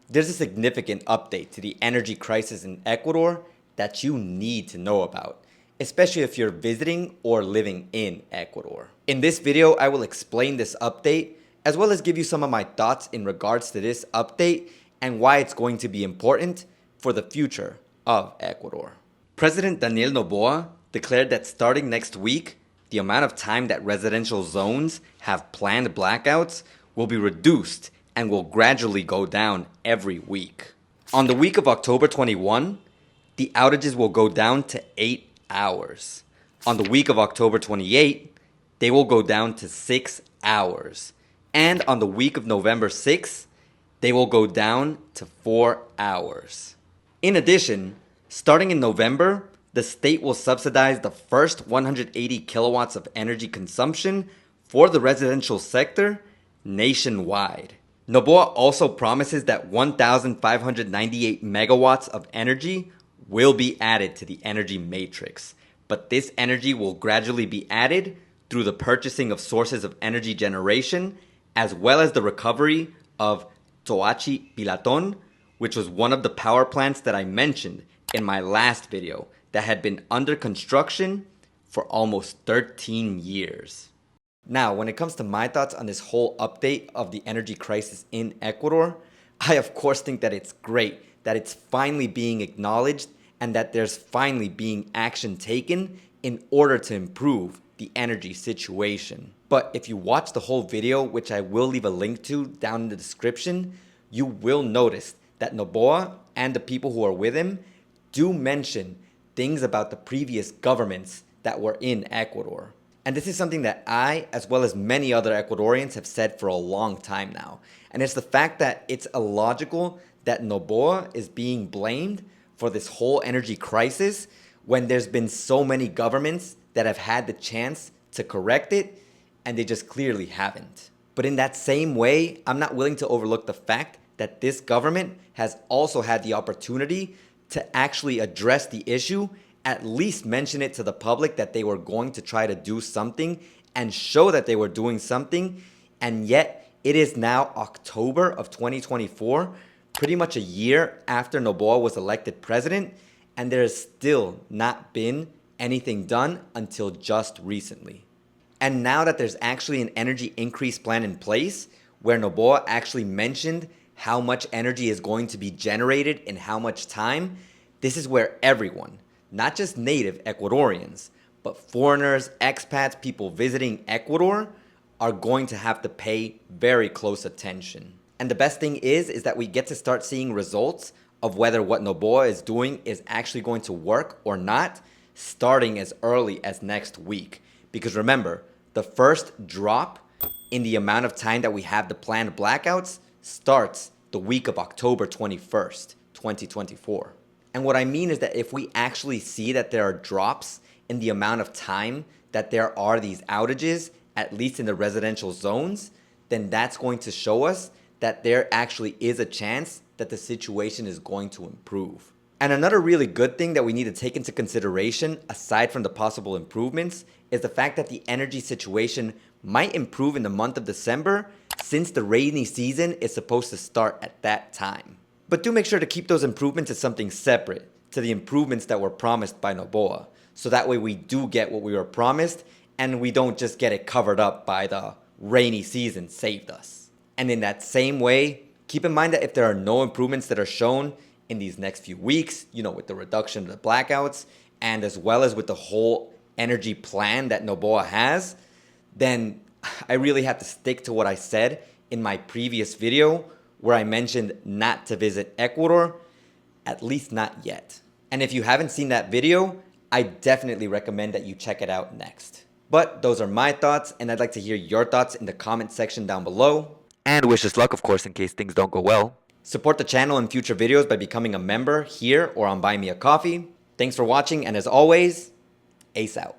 There's a significant update to the energy crisis in Ecuador that you need to know about, especially if you're visiting or living in Ecuador. In this video, I will explain this update, as well as give you some of my thoughts in regards to this update and why it's going to be important for the future of Ecuador. President Daniel Noboa declared that starting next week, the amount of time that residential zones have planned blackouts will be reduced and will gradually go down every week. On the week of October 21, the outages will go down to 8 hours. On the week of October 28, they will go down to 6 hours. And on the week of November 6, they will go down to 4 hours. In addition, starting in November, the state will subsidize the first 180 kilowatts of energy consumption for the residential sector nationwide. Noboa also promises that 1,598 megawatts of energy will be added to the energy matrix, but this energy will gradually be added through the purchasing of sources of energy generation, as well as the recovery of Toachi Pilaton, which was one of the power plants that I mentioned in my last video that had been under construction for almost 13 years. Now, when it comes to my thoughts on this whole update of the energy crisis in Ecuador, I of course think that it's great that it's finally being acknowledged and that there's finally being action taken in order to improve the energy situation. But if you watch the whole video, which I will leave a link to down in the description, you will notice that Noboa and the people who are with him do mention things about the previous governments that were in Ecuador. And this is something that I, as well as many other Ecuadorians, have said for a long time now. And it's the fact that it's illogical that Noboa is being blamed for this whole energy crisis when there's been so many governments that have had the chance to correct it, and they just clearly haven't. But in that same way, I'm not willing to overlook the fact that this government has also had the opportunity to actually address the issue, at least mention it to the public that they were going to try to do something and show that they were doing something, and yet it is now October of 2024, pretty much a year after Noboa was elected president, and there has still not been anything done until just recently. And now that there's actually an energy increase plan in place, where Noboa actually mentioned how much energy is going to be generated in how much time, this is where everyone, not just native Ecuadorians, but foreigners, expats, people visiting Ecuador, are going to have to pay very close attention. And the best thing is that we get to start seeing results of whether what Noboa is doing is actually going to work or not, starting as early as next week. Because remember, the first drop in the amount of time that we have the planned blackouts starts the week of October 21st, 2024. And what I mean is that if we actually see that there are drops in the amount of time that there are these outages, at least in the residential zones, then that's going to show us that there actually is a chance that the situation is going to improve. And another really good thing that we need to take into consideration, aside from the possible improvements, is the fact that the energy situation might improve in the month of December, since the rainy season is supposed to start at that time. But do make sure to keep those improvements as something separate to the improvements that were promised by Noboa, so that way we do get what we were promised and we don't just get it covered up by the rainy season saved us. And in that same way, keep in mind that if there are no improvements that are shown in these next few weeks, with the reduction of the blackouts and as well as with the whole energy plan that Noboa has, then I really have to stick to what I said in my previous video where I mentioned not to visit Ecuador, at least not yet. And if you haven't seen that video, I definitely recommend that you check it out next. But those are my thoughts, and I'd like to hear your thoughts in the comment section down below. And wish us luck, of course, in case things don't go well. Support the channel in future videos by becoming a member here or on Buy Me a Coffee. Thanks for watching, and as always, Ace out.